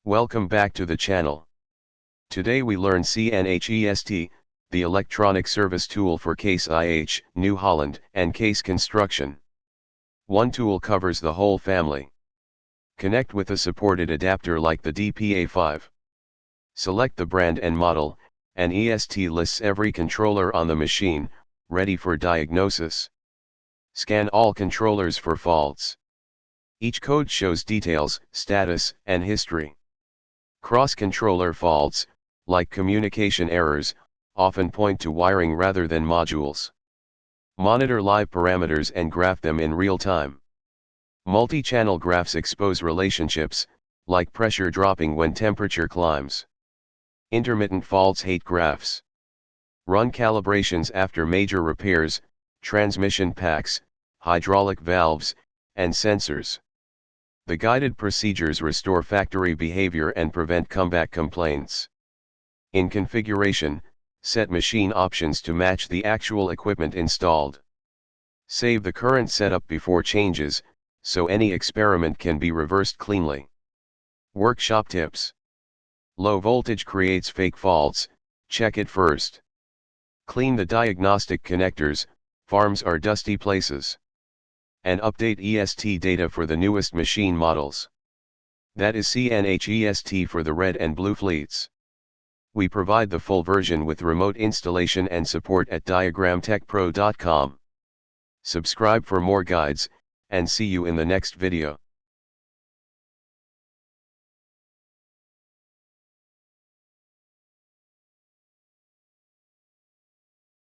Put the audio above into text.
Welcome back to the channel. Today we learn CNH EST, the electronic service tool for Case IH, New Holland, and Case Construction. One tool covers the whole family. Connect with a supported adapter like the DPA5. Select the brand and model, and EST lists every controller on the machine, ready for diagnosis. Scan all controllers for faults. Each code shows details, status, and history. Cross-controller faults, like communication errors, often point to wiring rather than modules. Monitor live parameters and graph them in real time. Multi-channel graphs expose relationships, like pressure dropping when temperature climbs. Intermittent faults hate graphs. Run calibrations after major repairs, transmission packs, hydraulic valves, and sensors. The guided procedures restore factory behavior and prevent comeback complaints. In configuration, set machine options to match the actual equipment installed. Save the current setup before changes, so any experiment can be reversed cleanly. Workshop tips. Low voltage creates fake faults, check it first. Clean the diagnostic connectors, farms are dusty places. And update EST data for the newest machine models. That is CNH EST for the red and blue fleets. We provide the full version with remote installation and support at diagramtechpro.com. Subscribe for more guides, and see you in the next video.